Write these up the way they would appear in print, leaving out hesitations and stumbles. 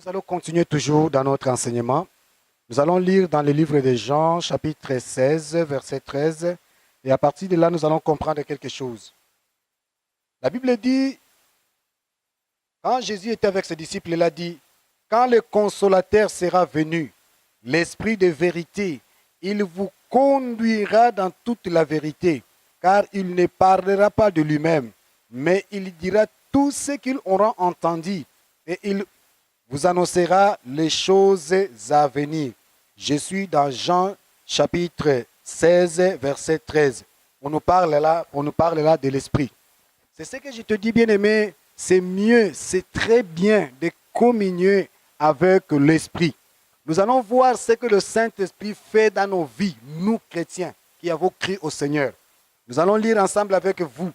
Nous allons continuer toujours dans notre enseignement. Nous allons lire dans le livre de Jean, chapitre 16, verset 13. Et à partir de là, nous allons comprendre quelque chose. La Bible dit, quand Jésus était avec ses disciples, il a dit, quand le consolateur sera venu, l'Esprit de vérité, il vous conduira dans toute la vérité, car il ne parlera pas de lui-même, mais il dira tout ce qu'il aura entendu, et il vous annoncera les choses à venir. Je suis dans Jean chapitre 16, verset 13. On nous parle là de l'Esprit. C'est ce que je te dis, bien-aimé, c'est mieux, c'est très bien de communier avec l'Esprit. Nous allons voir ce que le Saint-Esprit fait dans nos vies, nous chrétiens qui avons crié au Seigneur. Nous allons lire ensemble avec vous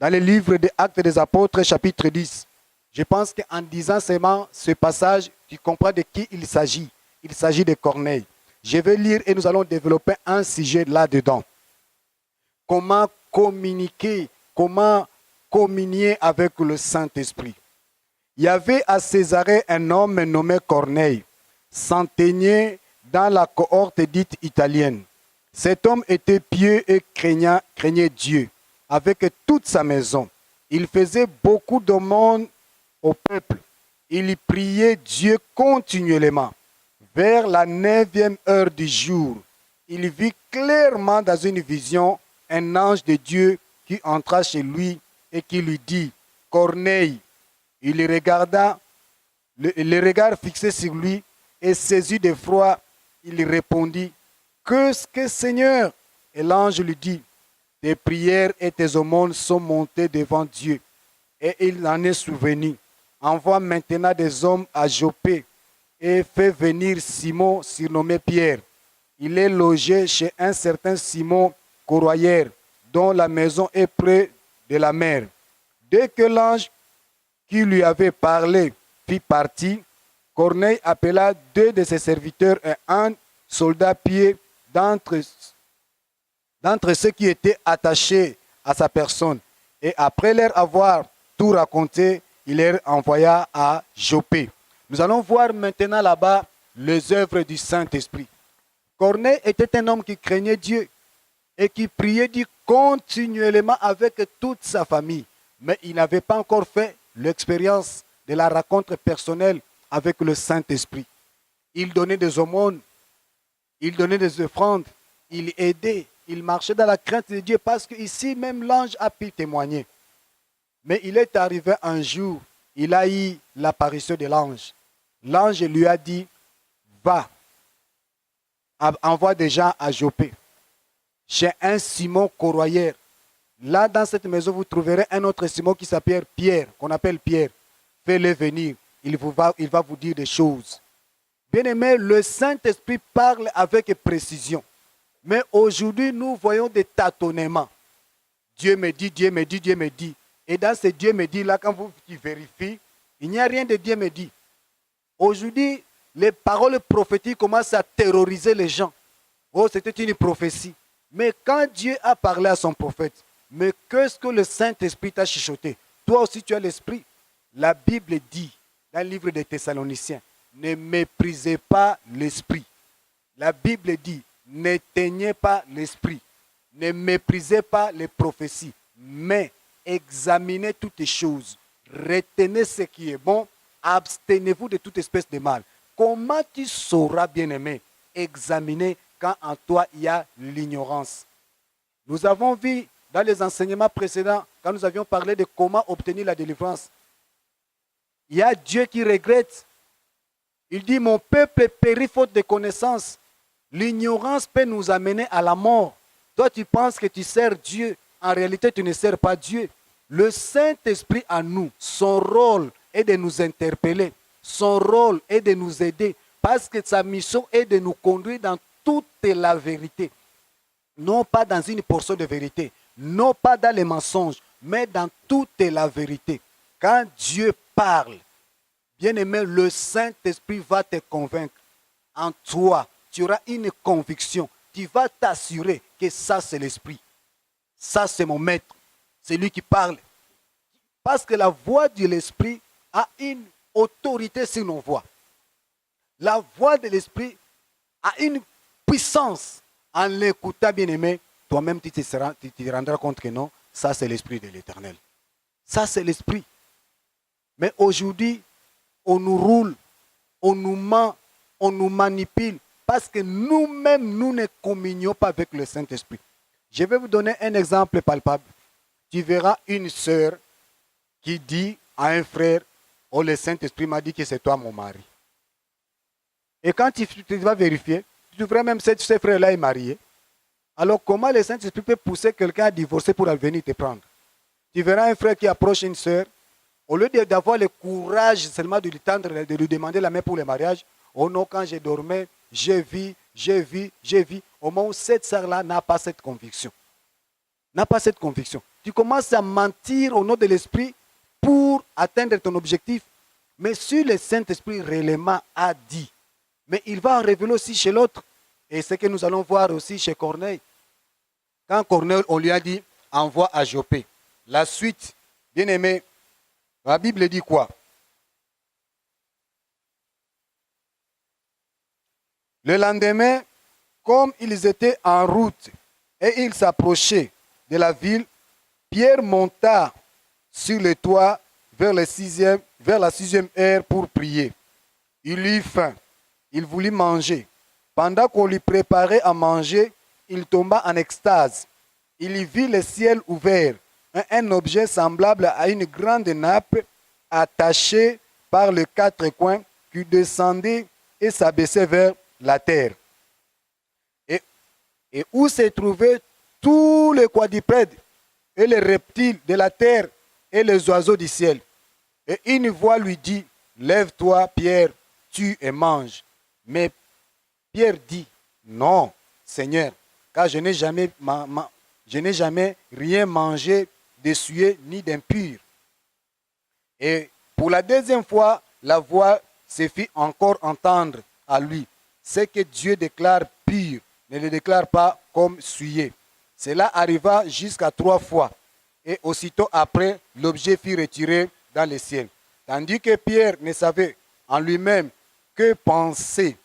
dans le livre des Actes des Apôtres, chapitre 10. Je pense qu'en disant seulement ce passage, tu comprends de qui il s'agit. Il s'agit de Corneille. Je vais lire et nous allons développer un sujet là-dedans. Comment communiquer, comment communier avec le Saint-Esprit. Il y avait à Césarée un homme nommé Corneille, centenier dans la cohorte dite italienne. Cet homme était pieux et craignait Dieu avec toute sa maison. Il faisait beaucoup d'aumônes au peuple. Il priait Dieu continuellement. Vers la 9e heure du jour, il vit clairement dans une vision un ange de Dieu qui entra chez lui et qui lui dit, « Corneille !» Il regarda, le regard fixé sur lui et saisi d'effroi, il répondit, « Qu'est-ce que Seigneur ?» Et l'ange lui dit, « Tes prières et tes aumônes sont montées devant Dieu, et il en est souvenu. Envoie maintenant des hommes à Jopé et fais venir Simon, surnommé Pierre. Il est logé chez un certain Simon Corroyeur, dont la maison est près de la mer. » Dès que l'ange qui lui avait parlé fit partie, Corneille appela 2 de ses serviteurs et un soldat pied d'entre ceux qui étaient attachés à sa personne. Et après leur avoir tout raconté, il les envoya à Jopé. Nous allons voir maintenant là-bas les œuvres du Saint-Esprit. Corneille était un homme qui craignait Dieu et qui priait Dieu continuellement avec toute sa famille. Mais il n'avait pas encore fait l'expérience de la rencontre personnelle avec le Saint-Esprit. Il donnait des aumônes, il donnait des offrandes, il aidait, il marchait dans la crainte de Dieu parce qu'ici même l'ange a pu témoigner. Mais il est arrivé un jour, il a eu l'apparition de l'ange. L'ange lui a dit, va, envoie des gens à Jopé, chez un Simon Corroyeur. Là, dans cette maison, vous trouverez un autre Simon qui s'appelle Pierre, qu'on appelle Pierre. Fais-le venir, il va vous dire des choses. Bien-aimé, le Saint-Esprit parle avec précision. Mais aujourd'hui, nous voyons des tâtonnements. Dieu me dit, Dieu me dit, Dieu me dit. Et dans ce Dieu me dit là, quand vous vérifiez, il n'y a rien de Dieu me dit. Aujourd'hui, les paroles prophétiques commencent à terroriser les gens. Oh, c'était une prophétie. Mais quand Dieu a parlé à son prophète, mais qu'est-ce que le Saint-Esprit t'a chuchoté? Toi aussi, tu as l'Esprit. La Bible dit, dans le livre des Thessaloniciens, ne méprisez pas l'Esprit. La Bible dit, n'éteignez pas l'Esprit. Ne méprisez pas les prophéties, mais examinez toutes les choses. Retenez ce qui est bon. Abstenez-vous de toute espèce de mal. Comment tu sauras, bien-aimé, examiner quand en toi il y a l'ignorance? Nous avons vu dans les enseignements précédents, quand nous avions parlé de comment obtenir la délivrance, il y a Dieu qui regrette. Il dit, mon peuple périt faute de connaissance. L'ignorance peut nous amener à la mort. Toi, tu penses que tu sers Dieu. En réalité, tu ne sers pas Dieu. Le Saint-Esprit en nous, son rôle est de nous interpeller. Son rôle est de nous aider. Parce que sa mission est de nous conduire dans toute la vérité. Non pas dans une portion de vérité. Non pas dans les mensonges. Mais dans toute la vérité. Quand Dieu parle, bien-aimé, le Saint-Esprit va te convaincre. En toi, tu auras une conviction. Tu vas t'assurer que ça, c'est l'Esprit. Ça, c'est mon maître. C'est lui qui parle. Parce que la voix de l'Esprit a une autorité sur nos voix. La voix de l'Esprit a une puissance. En l'écoutant, bien-aimé, toi-même, tu te rendras compte que non, ça c'est l'Esprit de l'Éternel. Ça c'est l'Esprit. Mais aujourd'hui, on nous roule, on nous ment, on nous manipule, parce que nous-mêmes, nous ne communions pas avec le Saint-Esprit. Je vais vous donner un exemple palpable. Tu verras une sœur qui dit à un frère, oh, le Saint-Esprit m'a dit que c'est toi mon mari. Et quand tu vas vérifier, tu verras même que ce frère-là est marié. Alors comment le Saint-Esprit peut pousser quelqu'un à divorcer pour venir te prendre? Tu verras un frère qui approche une sœur, au lieu d'avoir le courage seulement de lui tendre, de lui demander la main pour le mariage, oh non, quand je dormais, j'ai vu. Au moment où cette sœur-là n'a pas cette conviction. N'a pas cette conviction. Tu commences à mentir au nom de l'Esprit pour atteindre ton objectif. Mais si le Saint-Esprit réellement a dit, mais il va en révéler aussi chez l'autre. Et c'est ce que nous allons voir aussi chez Corneille. Quand Corneille, on lui a dit, envoie à Joppé. La suite, bien aimé, la Bible dit quoi? Le lendemain, comme ils étaient en route et ils s'approchaient de la ville, Pierre monta sur le toit vers la 6e heure pour prier. Il eut faim. Il voulut manger. Pendant qu'on lui préparait à manger, il tomba en extase. Il y vit le ciel ouvert, un objet semblable à une grande nappe attachée par les 4 coins qui descendait et s'abaissait vers la terre. Et où se trouvaient tous les quadrupèdes et les reptiles de la terre et les oiseaux du ciel. Et une voix lui dit, lève-toi, Pierre, tue et mange. Mais Pierre dit, non, Seigneur, car je n'ai jamais rien mangé d'essuyer ni d'impur. Et pour la deuxième fois, la voix se fit encore entendre à lui. Ce que Dieu déclare pur, ne le déclare pas comme souillé. Cela arriva jusqu'à 3 fois. Et aussitôt après, l'objet fut retiré dans le ciel. Tandis que Pierre ne savait en lui-même que penser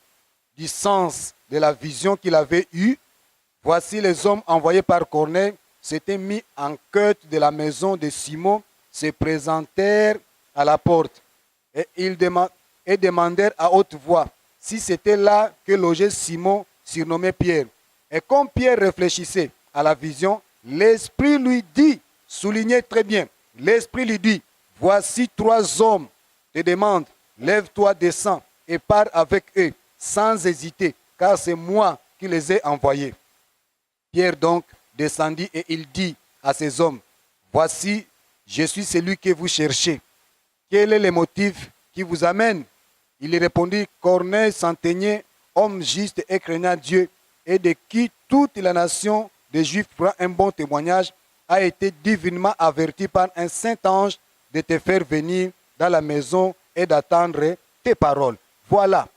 du sens de la vision qu'il avait eue, voici les hommes envoyés par Corneille s'étaient mis en quête de la maison de Simon, se présentèrent à la porte et ils demandèrent à haute voix si c'était là que logeait Simon, surnommé Pierre. Et comme Pierre réfléchissait à la vision, l'Esprit lui dit, soulignez très bien, l'Esprit lui dit, voici 3 hommes te demandent, lève-toi, descends et pars avec eux, sans hésiter, car c'est moi qui les ai envoyés. Pierre donc descendit et il dit à ces hommes, voici, je suis celui que vous cherchez. Quel est le motif qui vous amène? Il répondit, Corneille Centenier, homme juste et craignant Dieu, et de qui toute la nation des Juifs prend un bon témoignage, a été divinement averti par un saint ange de te faire venir dans la maison et d'attendre tes paroles. Voilà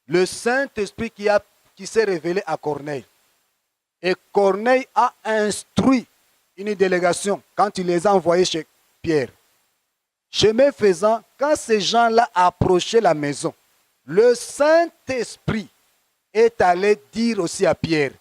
le Saint-Esprit qui s'est révélé à Corneille. Et Corneille a instruit une délégation quand il les a envoyés chez Pierre. Chemin faisant, quand ces gens-là approchaient la maison, le Saint-Esprit est allé dire aussi à Pierre.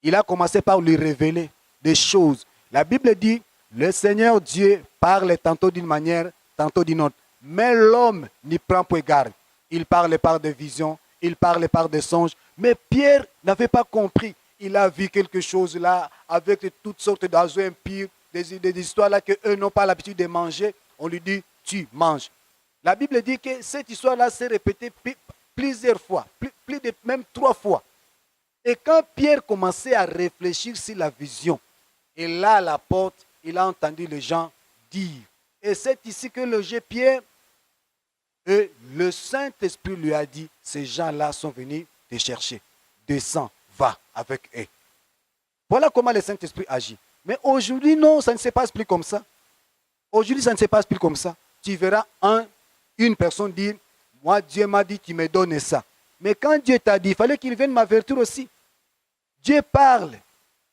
Il a commencé par lui révéler des choses. La Bible dit, le Seigneur Dieu parle tantôt d'une manière, tantôt d'une autre. Mais l'homme n'y prend point garde. Il parle par des visions, il parle par des songes. Mais Pierre n'avait pas compris. Il a vu quelque chose là, avec toutes sortes d'oiseaux impurs, des histoires là qu'eux n'ont pas l'habitude de manger. On lui dit, tu manges. La Bible dit que cette histoire-là s'est répétée plusieurs fois, même 3 fois. Et quand Pierre commençait à réfléchir sur la vision, et là à la porte, il a entendu les gens dire. Et c'est ici que le Pierre, et le Saint-Esprit lui a dit, ces gens-là sont venus te chercher. Descends, va avec eux. Voilà comment le Saint-Esprit agit. Mais aujourd'hui, non, ça ne se passe plus comme ça. Aujourd'hui, ça ne se passe plus comme ça. Tu verras une personne dire, moi, Dieu m'a dit qu'il me donne ça. Mais quand Dieu t'a dit, il fallait qu'il vienne m'avertir aussi. Dieu parle.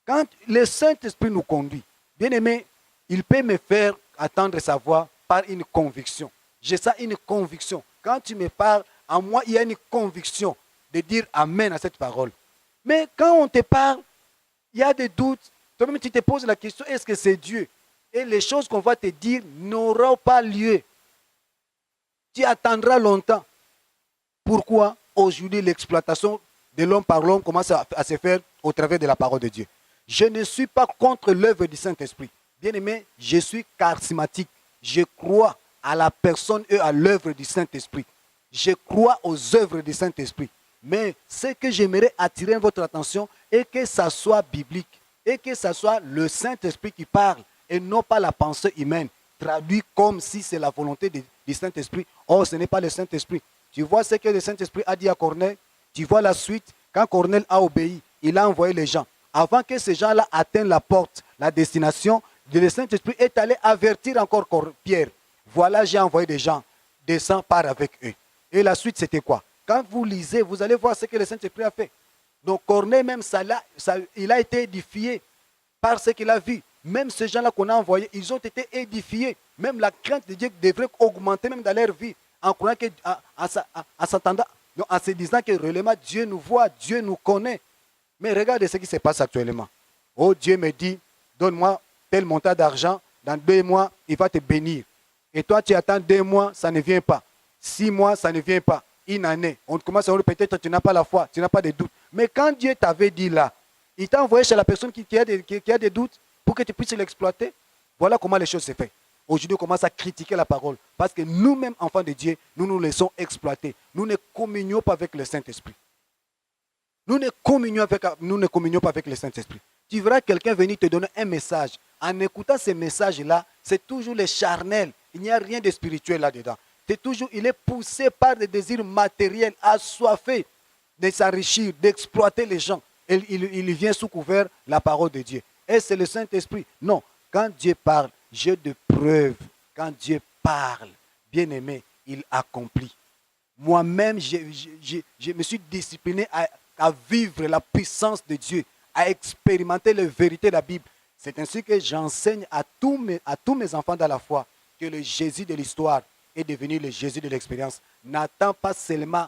Quand le Saint-Esprit nous conduit, bien aimé, il peut me faire attendre sa voix par une conviction. J'ai ça, une conviction. Quand tu me parles En moi, il y a une conviction de dire Amen à cette parole. Mais quand on te parle, il y a des doutes. Toi-même, tu te poses la question, est-ce que c'est Dieu? Et les choses qu'on va te dire n'auront pas lieu. Tu attendras longtemps. Pourquoi aujourd'hui l'exploitation de l'homme par l'homme commence à se faire au travers de la parole de Dieu? Je ne suis pas contre l'œuvre du Saint-Esprit. Bien aimé, je suis charismatique. Je crois à la personne et à l'œuvre du Saint-Esprit. Je crois aux œuvres du Saint-Esprit. Mais ce que j'aimerais attirer votre attention est que ça soit biblique et que ça soit le Saint-Esprit qui parle et non pas la pensée humaine, traduit comme si c'est la volonté du Saint-Esprit. Or, ce n'est pas le Saint-Esprit. Tu vois ce que le Saint-Esprit a dit à Corneille? Tu vois la suite? Quand Corneille a obéi, il a envoyé les gens. Avant que ces gens-là atteignent la porte, la destination, le Saint-Esprit est allé avertir encore Pierre. Voilà, j'ai envoyé des gens. Descends, pars avec eux. Et la suite, c'était quoi? Quand vous lisez, vous allez voir ce que le Saint-Esprit a fait. Donc Corneille, même il a été édifié par ce qu'il a vu. Même ces gens-là qu'on a envoyés, ils ont été édifiés. Même la crainte de Dieu devrait augmenter même dans leur vie. En croyant que, en se disant que réellement Dieu nous voit, Dieu nous connaît. Mais regardez ce qui se passe actuellement. Oh, Dieu me dit, donne-moi tel montant d'argent, dans 2 mois, il va te bénir. Et toi, tu attends 2 mois, ça ne vient pas. 6 mois, ça ne vient pas. Une année, on commence à dire peut-être tu n'as pas la foi, tu n'as pas de doute. Mais quand Dieu t'avait dit là, il t'a envoyé chez la personne qui a des doutes pour que tu puisses l'exploiter. Voilà comment les choses se font. Aujourd'hui, on commence à critiquer la parole. Parce que nous-mêmes, enfants de Dieu, nous nous laissons exploiter. Nous ne communions pas avec le Saint-Esprit. Nous ne communions pas avec le Saint-Esprit. Tu verras quelqu'un venir te donner un message. En écoutant ce message-là, c'est toujours le charnel. Il n'y a rien de spirituel là-dedans. Il est poussé par des désirs matériels, assoiffé de s'enrichir, d'exploiter les gens. Et il vient sous couvert la parole de Dieu. Et c'est le Saint-Esprit. Non, quand Dieu parle, j'ai de preuves. Quand Dieu parle, bien aimé, il accomplit. Moi-même, je me suis discipliné à vivre la puissance de Dieu, à expérimenter les vérités de la Bible. C'est ainsi que j'enseigne à tous mes enfants dans la foi que le Jésus de l'histoire est devenu le Jésus de l'expérience. N'attends pas seulement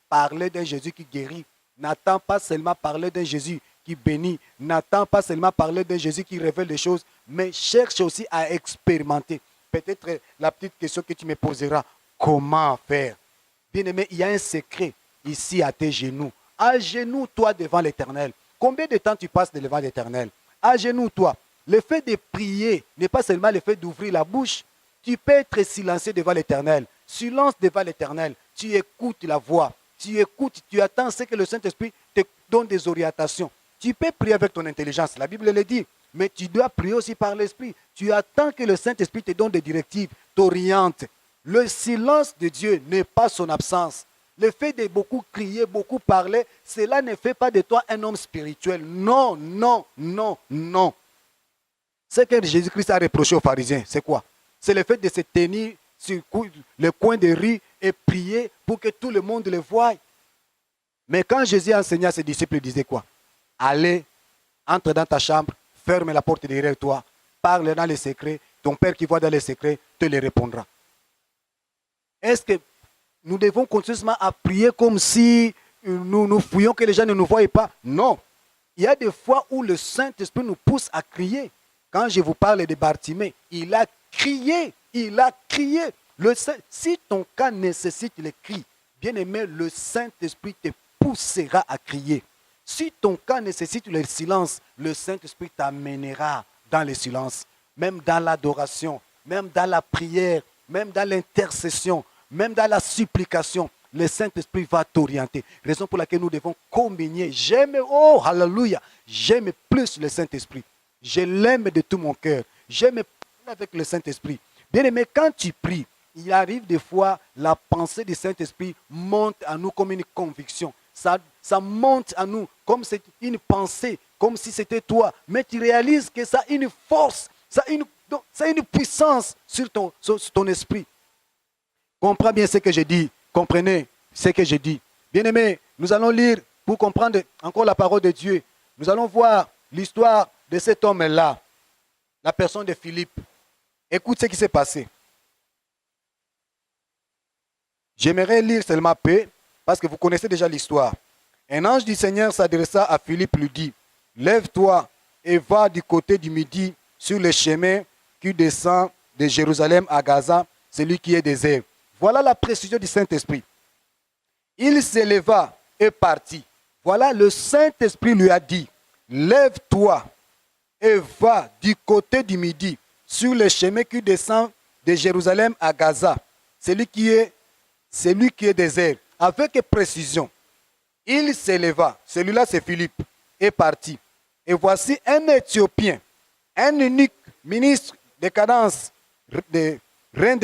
parler d'un Jésus qui guérit. N'attends pas seulement parler d'un Jésus qui bénit. N'attends pas seulement parler d'un Jésus qui révèle des choses, mais cherche aussi à expérimenter. Peut-être la petite question que tu me poseras, comment faire? Bien-aimé, il y a un secret ici à tes genoux. Agenouille-toi devant l'Éternel. Combien de temps tu passes devant l'Éternel? Agenouille-toi. Le fait de prier n'est pas seulement le fait d'ouvrir la bouche. Tu peux être silencieux devant l'Éternel. Silence devant l'Éternel. Tu écoutes la voix. Tu écoutes, tu attends ce que le Saint-Esprit te donne des orientations. Tu peux prier avec ton intelligence. La Bible le dit. Mais tu dois prier aussi par l'Esprit. Tu attends que le Saint-Esprit te donne des directives, t'oriente. Le silence de Dieu n'est pas son absence. Le fait de beaucoup crier, beaucoup parler, cela ne fait pas de toi un homme spirituel. Non, non, non, non. Ce que Jésus-Christ a reproché aux pharisiens, c'est quoi? C'est le fait de se tenir sur le coin de rue et prier pour que tout le monde le voie. Mais quand Jésus a enseigné à ses disciples, il disait quoi? Allez, entre dans ta chambre, ferme la porte derrière toi, parle dans les secrets, ton Père qui voit dans les secrets te le répondra. Est-ce que nous devons continuellement à prier comme si nous fouillons que les gens ne nous voient pas? Non. Il y a des fois où le Saint-Esprit nous pousse à crier. Quand je vous parle de Bartimée, il a crié. Il a crié. Si ton cas nécessite le cri, bien aimé, le Saint-Esprit te poussera à crier. Si ton cas nécessite le silence, le Saint-Esprit t'amènera dans le silence, même dans l'adoration, même dans la prière, même dans l'intercession, même dans la supplication. Le Saint-Esprit va t'orienter. Raison pour laquelle nous devons communier. Oh, alléluia, j'aime plus le Saint-Esprit. Je l'aime de tout mon cœur. J'aime parler avec le Saint-Esprit. Bien aimé, quand tu pries, il arrive des fois, la pensée du Saint-Esprit monte à nous comme une conviction. Ça monte à nous comme c'est une pensée, comme si c'était toi. Mais tu réalises que ça a une force, ça a une puissance sur ton esprit. Comprends bien ce que je dis. Comprenez ce que je dis. Bien aimé, nous allons lire pour comprendre encore la parole de Dieu. Nous allons voir l'histoire de cet homme-là, la personne de Philippe. Écoute ce qui s'est passé. J'aimerais lire seulement peu, parce que vous connaissez déjà l'histoire. Un ange du Seigneur s'adressa à Philippe, lui dit, lève-toi et va du côté du midi sur le chemin qui descend de Jérusalem à Gaza, celui qui est désert. Voilà la précision du Saint-Esprit. Il s'éleva et partit. Voilà, le Saint-Esprit lui a dit, lève-toi et va du côté du midi sur le chemin qui descend de Jérusalem à Gaza, celui qui est désert, avec précision. Il s'éleva, celui-là c'est Philippe, est parti. Et voici un Éthiopien, un unique ministre de cadence, reine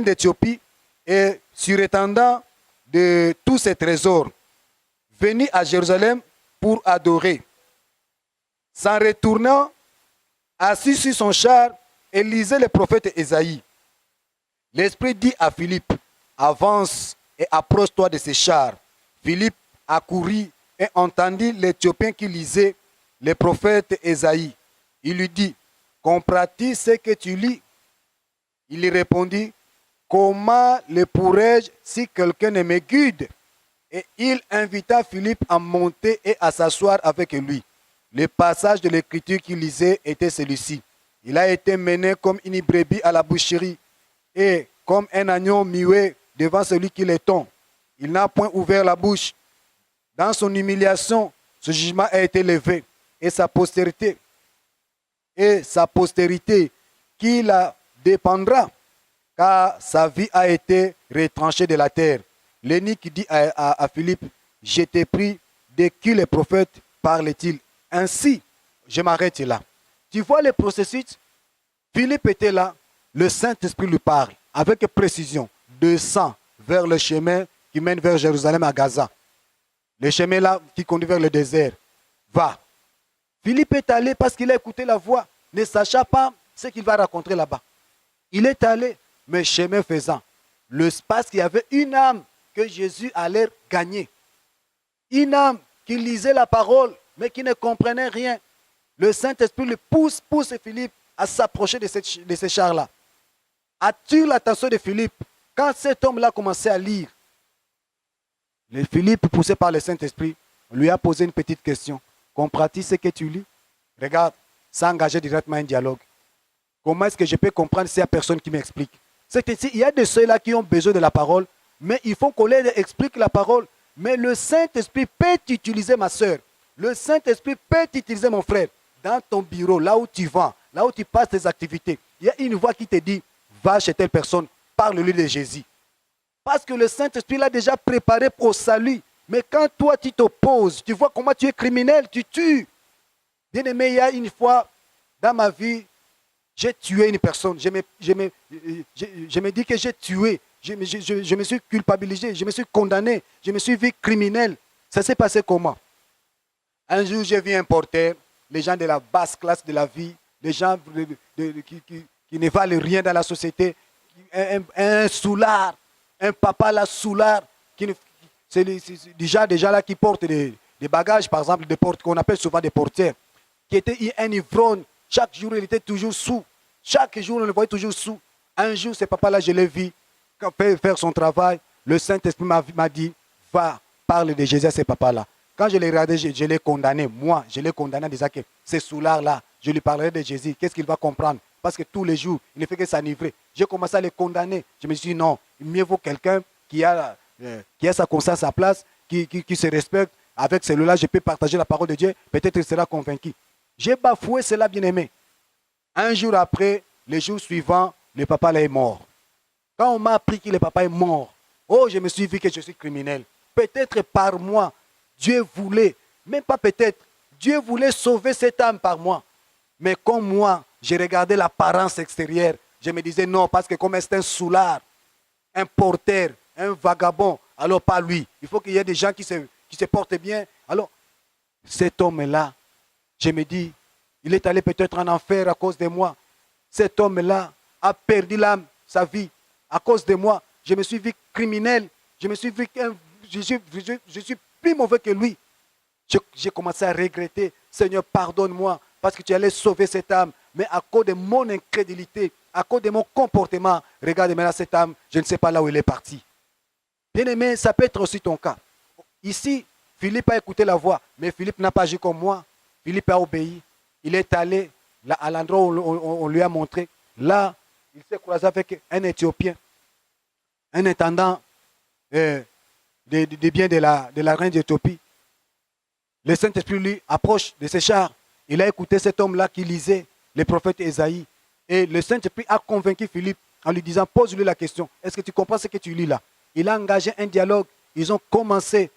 d'Éthiopie et surintendant de tous ses trésors, venu à Jérusalem pour adorer. S'en retournant, assis sur son char, et lisait le prophète Ésaïe. L'Esprit dit à Philippe, avance et approche-toi de ces chars. Philippe accourut et entendit l'Éthiopien qui lisait le prophète Ésaïe. Il lui dit, comprends-tu ce que tu lis? Il lui répondit, comment le pourrais-je si quelqu'un ne me guide? Et il invita Philippe à monter et à s'asseoir avec lui. Le passage de l'écriture qu'il lisait était celui-ci. Il a été mené comme une brebis à la boucherie et comme un agneau muet devant celui qui l'étend. Il n'a point ouvert la bouche. Dans son humiliation, ce jugement a été levé et sa postérité qui la dépendra, car sa vie a été retranchée de la terre. L'eunuque dit à Philippe, je t'ai pris, de qui le prophète parle-t-il? Ainsi, je m'arrête là. Tu vois le processus? Philippe était là, le Saint-Esprit lui parle avec précision. Descend vers le chemin qui mène vers Jérusalem à Gaza. Le chemin là qui conduit vers le désert. Va. Philippe est allé parce qu'il a écouté la voix, ne sachant pas ce qu'il va raconter là-bas. Il est allé, mais chemin faisant. Parce qu'il y avait une âme que Jésus allait gagner. Une âme qui lisait la parole, mais qui ne comprenait rien. Le Saint-Esprit le pousse Philippe à s'approcher de ces chars-là. Attire l'attention de Philippe. Quand cet homme-là commençait à lire, le Philippe, poussé par le Saint-Esprit, lui a posé une petite question. Comprends-tu ce que tu lis? Regarde, ça a engagé directement un dialogue. Comment est-ce que je peux comprendre s'il n'y a personne qui m'explique? Il y a de ceux-là qui ont besoin de la parole, mais il faut qu'on leur explique la parole. Mais le Saint-Esprit peut t'utiliser, ma soeur. Le Saint-Esprit peut t'utiliser, mon frère. Dans ton bureau, là où tu vas, là où tu passes tes activités, il y a une voix qui te dit, va chez telle personne, parle-lui de Jésus. Parce que le Saint-Esprit l'a déjà préparé pour le salut. Mais quand toi, tu t'opposes, tu vois comment tu es criminel, tu tues. Bien aimé, il y a une fois dans ma vie, j'ai tué une personne. Je me dis que j'ai tué. Je me suis culpabilisé, je me suis condamné, je me suis vu criminel. Ça s'est passé comment? Un jour, j'ai vu un porteur, les gens de la basse classe de la vie, les gens qui ne valent rien dans la société, un soulard, un papa là soulard, c'est déjà des gens là qui portent des bagages, par exemple, qu'on appelle souvent des porteurs, qui était un ivrogne. Chaque jour, il était toujours sous. Chaque jour, on le voyait toujours sous. Un jour, ce papa-là, je l'ai vu faire son travail. Le Saint-Esprit m'a dit, va, parle de Jésus à ce papa-là. Quand je l'ai regardé, je l'ai condamné. Moi, je l'ai condamné en disant que ce soulard-là, je lui parlerai de Jésus. Qu'est-ce qu'il va comprendre? Parce que tous les jours, il ne fait que s'enivrer. J'ai commencé à le condamner. Je me suis dit, non, mieux vaut quelqu'un qui a sa conscience à sa place, qui se respecte. Avec celui-là, je peux partager la parole de Dieu. Peut-être qu'il sera convaincu. J'ai bafoué cela, bien-aimé. Un jour après, le jour suivant, le papa là est mort. Quand on m'a appris que le papa est mort, oh, je me suis vu que je suis criminel. Peut-être par moi, Dieu voulait, même pas peut-être, Dieu voulait sauver cette âme par moi. Mais comme moi, j'ai regardé l'apparence extérieure, je me disais non, parce que comme c'est un soulard, un porteur, un vagabond, alors pas lui. Il faut qu'il y ait des gens qui se portent bien. Alors, cet homme-là, je me dis, il est allé peut-être en enfer à cause de moi. Cet homme-là a perdu l'âme, sa vie. À cause de moi, je me suis vu criminel. Je me suis vu, je suis plus mauvais que lui. J'ai commencé à regretter. Seigneur, pardonne-moi, parce que tu allais sauver cette âme. Mais à cause de mon incrédulité, à cause de mon comportement, regarde maintenant cette âme, je ne sais pas là où elle est partie. Bien-aimé, ça peut être aussi ton cas. Ici, Philippe a écouté la voix, mais Philippe n'a pas agi comme moi. Philippe a obéi. Il est allé là, à l'endroit où on lui a montré. Là, il s'est croisé avec un Éthiopien, un intendant des biens de la reine d'Éthiopie. Le Saint-Esprit lui approche de ses chars. Il a écouté cet homme-là qui lisait le prophète Ésaïe. Et le Saint-Esprit a convaincu Philippe en lui disant, pose-lui la question. Est-ce que tu comprends ce que tu lis là? Il a engagé un dialogue. Ils ont commencé.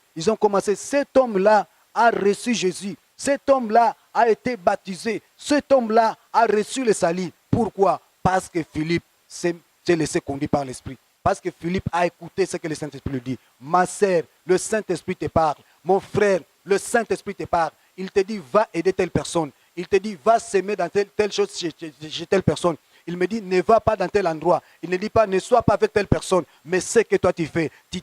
Cet homme-là a reçu Jésus. Cet homme-là a été baptisé. Cet homme-là a reçu le salut. Pourquoi? Parce que Philippe s'est laissé conduire par l'Esprit. Parce que Philippe a écouté ce que le Saint-Esprit lui dit. Ma sœur, le Saint-Esprit te parle. Mon frère, le Saint-Esprit te parle. Il te dit, va aider telle personne. Il te dit, va s'aimer dans telle chose chez telle personne. Il me dit, ne va pas dans tel endroit. Il ne dit pas, ne sois pas avec telle personne. Mais ce que toi tu fais, tu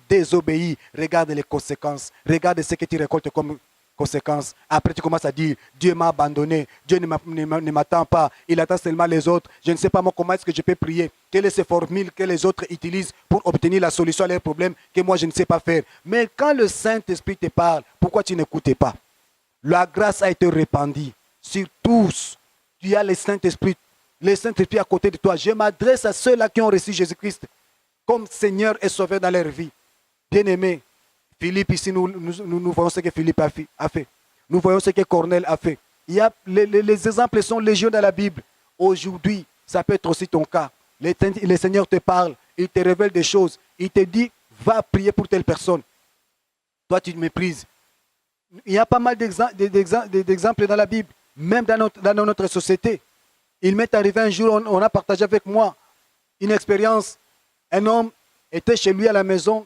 désobéis. Regarde les conséquences. Regarde ce que tu récoltes comme conséquences. Après, tu commences à dire, Dieu m'a abandonné. Dieu ne m'attend pas. Il attend seulement les autres. Je ne sais pas moi comment est-ce que je peux prier. Quelles sont ces formules que les autres utilisent pour obtenir la solution à leurs problèmes que moi je ne sais pas faire. Mais quand le Saint-Esprit te parle, pourquoi tu n'écoutes pas? La grâce a été répandue sur tous. Tu as le Saint-Esprit. Le Saint-Esprit à côté de toi. Je m'adresse à ceux-là qui ont reçu Jésus-Christ comme Seigneur et Sauveur dans leur vie. Bien-aimé, Philippe, ici, nous voyons ce que Philippe a fait. Nous voyons ce que Cornèle a fait. Il y a, les exemples sont légion dans la Bible. Aujourd'hui, ça peut être aussi ton cas. Le Seigneur te parle, il te révèle des choses. Il te dit, va prier pour telle personne. Toi, tu te méprises. Il y a pas mal d'exemples dans la Bible, même dans notre société. Il m'est arrivé un jour, on a partagé avec moi une expérience. Un homme était chez lui à la maison.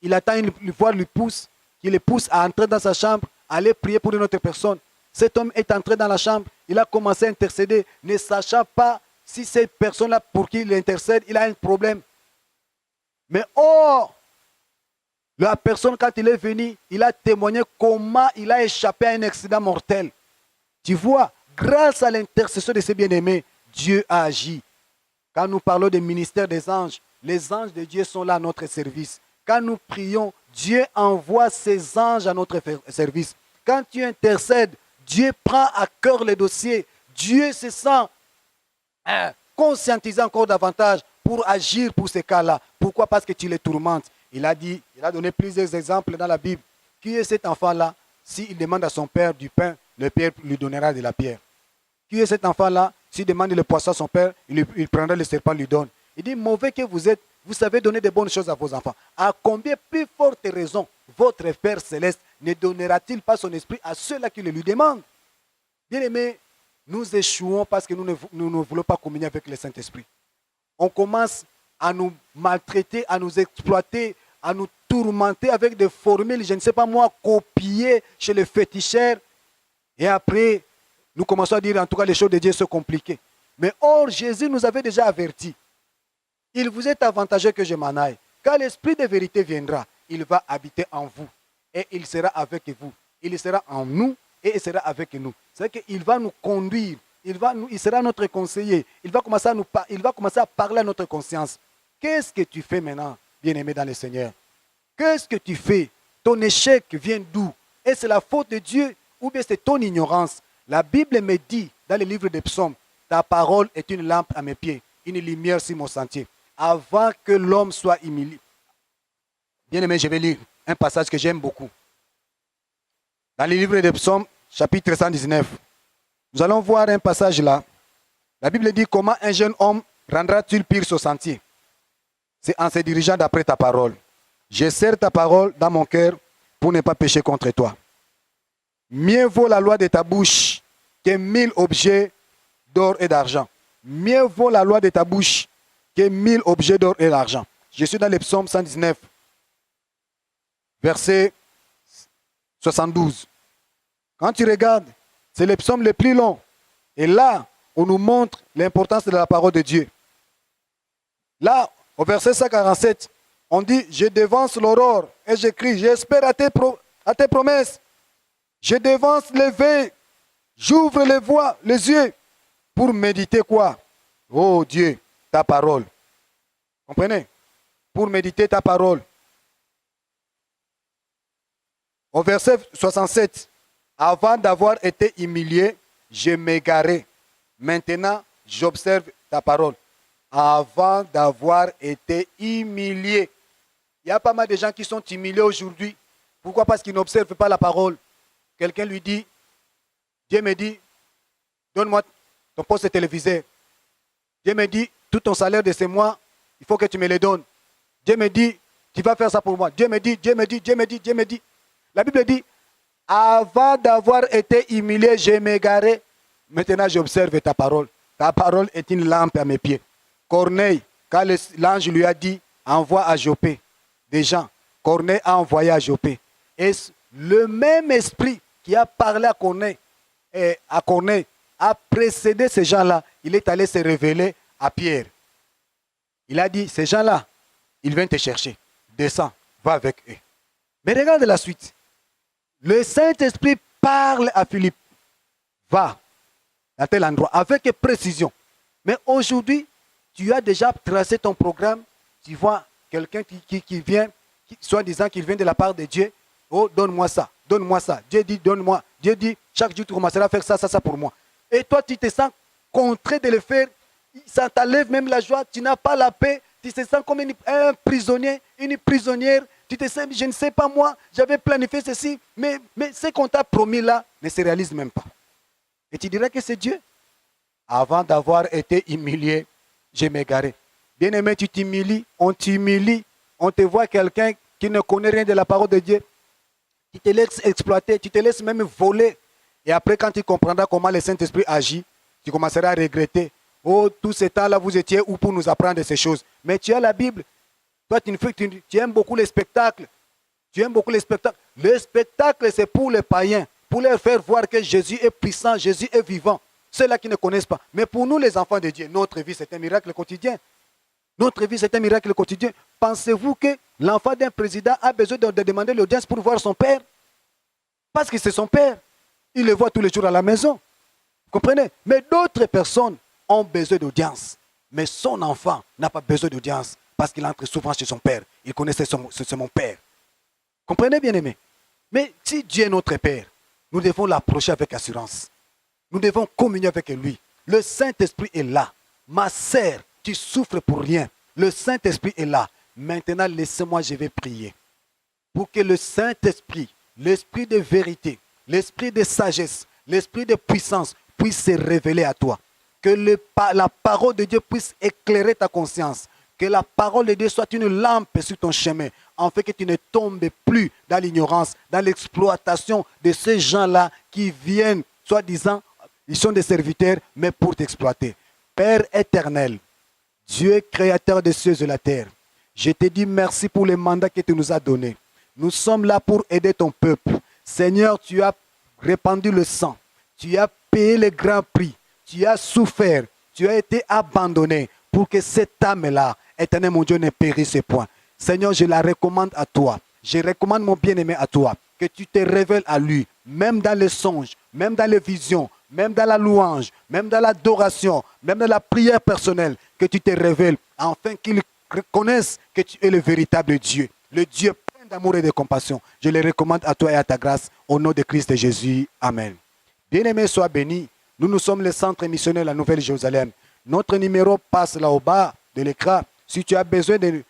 Il attend une voix lui pousse, qui le pousse à entrer dans sa chambre, à aller prier pour une autre personne. Cet homme est entré dans la chambre. Il a commencé à intercéder, ne sachant pas si cette personne-là pour qui il intercède, il a un problème. Mais la personne, quand il est venu, il a témoigné comment il a échappé à un accident mortel. Tu vois, grâce à l'intercession de ses bien-aimés, Dieu a agi. Quand nous parlons du ministère des anges, les anges de Dieu sont là à notre service. Quand nous prions, Dieu envoie ses anges à notre service. Quand tu intercèdes, Dieu prend à cœur les dossiers. Dieu se sent conscientisé encore davantage pour agir pour ces cas-là. Pourquoi? Parce que tu les tourmentes. Il a donné plusieurs exemples dans la Bible. Qui est cet enfant-là? S'il demande à son père du pain, le père lui donnera de la pierre. Qui est cet enfant-là? S'il demande le poisson à son père, il prendra le serpent, lui donne. Il dit, mauvais que vous êtes, vous savez donner de bonnes choses à vos enfants. À combien plus forte raison votre Père céleste ne donnera-t-il pas son esprit à ceux-là qui le lui demandent? Bien-aimés, nous échouons parce que nous ne voulons pas communier avec le Saint-Esprit. On commence à nous maltraiter, à nous exploiter, à nous tourmenter avec des formules, je ne sais pas moi, copiées chez les féticheurs. Et après, nous commençons à dire en tout cas les choses de Dieu sont compliquées. Mais or, Jésus nous avait déjà avertis. Il vous est avantageux que je m'en aille. Quand l'Esprit de vérité viendra, il va habiter en vous. Et il sera avec vous. Il sera en nous et il sera avec nous. C'est-à-dire qu'il va nous conduire. Il sera notre conseiller. Il va commencer à parler à notre conscience. Qu'est-ce que tu fais maintenant, bien-aimé dans le Seigneur? Qu'est-ce que tu fais? Ton échec vient d'où? Est-ce la faute de Dieu ou bien c'est ton ignorance? La Bible me dit dans le livre des psaumes, ta parole est une lampe à mes pieds, une lumière sur mon sentier. Avant que l'homme soit humilié. Bien-aimé, je vais lire un passage que j'aime beaucoup. Dans le livre des psaumes, chapitre 119, nous allons voir un passage là. La Bible dit comment un jeune homme rendra-t-il pire son sentier? C'est en se dirigeant d'après ta parole. Je serre ta parole dans mon cœur pour ne pas pécher contre toi. Mieux vaut la loi de ta bouche que 1000 objets d'or et d'argent. Mieux vaut la loi de ta bouche que 1000 objets d'or et d'argent. Je suis dans le psaume 119, verset 72. Quand tu regardes, c'est le psaume le plus long. Et là, on nous montre l'importance de la parole de Dieu. Là, au verset 147, on dit, je devance l'aurore et j'écris, j'espère à tes promesses. Je devance les veilles, j'ouvre les voies, les yeux, pour méditer quoi? Oh Dieu, ta parole. Comprenez? Pour méditer ta parole. Au verset 67, avant d'avoir été humilié, je m'égarais. Maintenant, j'observe ta parole. Avant d'avoir été humilié. Il y a pas mal de gens qui sont humiliés aujourd'hui. Pourquoi? Parce qu'ils n'observent pas la parole. Quelqu'un lui dit, Dieu me dit, donne-moi ton poste télévisé. Dieu me dit, tout ton salaire de ces mois, il faut que tu me le donnes. Dieu me dit, tu vas faire ça pour moi. Dieu me dit, Dieu me dit, Dieu me dit, Dieu me dit. La Bible dit, avant d'avoir été humilié, je m'égarais. Maintenant, j'observe ta parole. Ta parole est une lampe à mes pieds. Corneille, quand l'ange lui a dit, envoie à Jopé des gens. Corneille a envoyé à Jopé. Et le même esprit qui a parlé à Corneille a précédé ces gens-là. Il est allé se révéler à Pierre. Il a dit, ces gens-là, ils viennent te chercher. Descends, va avec eux. Mais regarde la suite. Le Saint-Esprit parle à Philippe. Va à tel endroit avec précision. Mais aujourd'hui, tu as déjà tracé ton programme. Tu vois quelqu'un qui vient, soi-disant qu'il vient de la part de Dieu. Oh, donne-moi ça, donne-moi ça. Dieu dit, donne-moi. Dieu dit, chaque jour tu commenceras à faire ça, ça pour moi. Et toi, tu te sens contraint de le faire. Ça t'enlève même la joie. Tu n'as pas la paix. Tu te sens comme un prisonnier, une prisonnière. Tu te sais, je ne sais pas moi, j'avais planifié ceci, mais ce qu'on t'a promis là ne se réalise même pas. Et tu dirais que c'est Dieu. Avant d'avoir été humilié, je m'égarais. Bien-aimé, tu t'humilies, on te voit quelqu'un qui ne connaît rien de la parole de Dieu. Tu te laisses exploiter, tu te laisses même voler. Et après, quand tu comprendras comment le Saint-Esprit agit, tu commenceras à regretter. Oh, tout ce temps-là, vous étiez où pour nous apprendre ces choses? Mais tu as la Bible. Toi, tu aimes beaucoup les spectacles. Tu aimes beaucoup les spectacles. Le spectacle, c'est pour les païens, pour leur faire voir que Jésus est puissant, Jésus est vivant. Ceux-là qui ne connaissent pas. Mais pour nous, les enfants de Dieu, notre vie, c'est un miracle quotidien. Notre vie, c'est un miracle quotidien. Pensez-vous que l'enfant d'un président a besoin de demander l'audience pour voir son père? Parce que c'est son père. Il le voit tous les jours à la maison. Vous comprenez? Mais d'autres personnes ont besoin d'audience. Mais son enfant n'a pas besoin d'audience. Parce qu'il entre souvent chez son père. Il connaissait c'est mon père. Comprenez, bien aimé? Mais si Dieu est notre Père, nous devons l'approcher avec assurance. Nous devons communier avec lui. Le Saint-Esprit est là. Ma sœur, tu souffres pour rien. Le Saint-Esprit est là. Maintenant, laissez-moi, je vais prier. Pour que le Saint-Esprit, l'Esprit de vérité, l'Esprit de sagesse, l'Esprit de puissance puisse se révéler à toi. Que la parole de Dieu puisse éclairer ta conscience. Que la parole de Dieu soit une lampe sur ton chemin, en fait que tu ne tombes plus dans l'ignorance, dans l'exploitation de ces gens-là qui viennent, soi-disant, ils sont des serviteurs, mais pour t'exploiter. Père éternel, Dieu créateur des cieux et de la terre, je te dis merci pour le mandat que tu nous as donné. Nous sommes là pour aider ton peuple. Seigneur, tu as répandu le sang, tu as payé le grand prix, tu as souffert, tu as été abandonné pour que cette âme-là, éternel mon Dieu, ne périsse point. Seigneur, je la recommande à toi. Je recommande mon bien-aimé à toi. Que tu te révèles à lui, même dans les songes, même dans les visions, même dans la louange, même dans l'adoration, même dans la prière personnelle. Que tu te révèles, afin qu'il reconnaisse que tu es le véritable Dieu. Le Dieu plein d'amour et de compassion. Je le recommande à toi et à ta grâce. Au nom de Christ Jésus. Amen. Bien-aimé, sois béni. Nous sommes le centre missionnaire de la Nouvelle-Jérusalem. Notre numéro passe là au bas de l'écran. Si tu as besoin de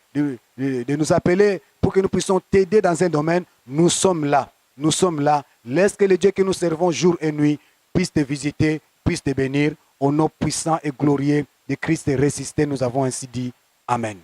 nous appeler pour que nous puissions t'aider dans un domaine, nous sommes là. Nous sommes là. Laisse que le Dieu que nous servons jour et nuit puisse te visiter, puisse te bénir. Au nom puissant et glorieux de Christ ressuscité, nous avons ainsi dit Amen.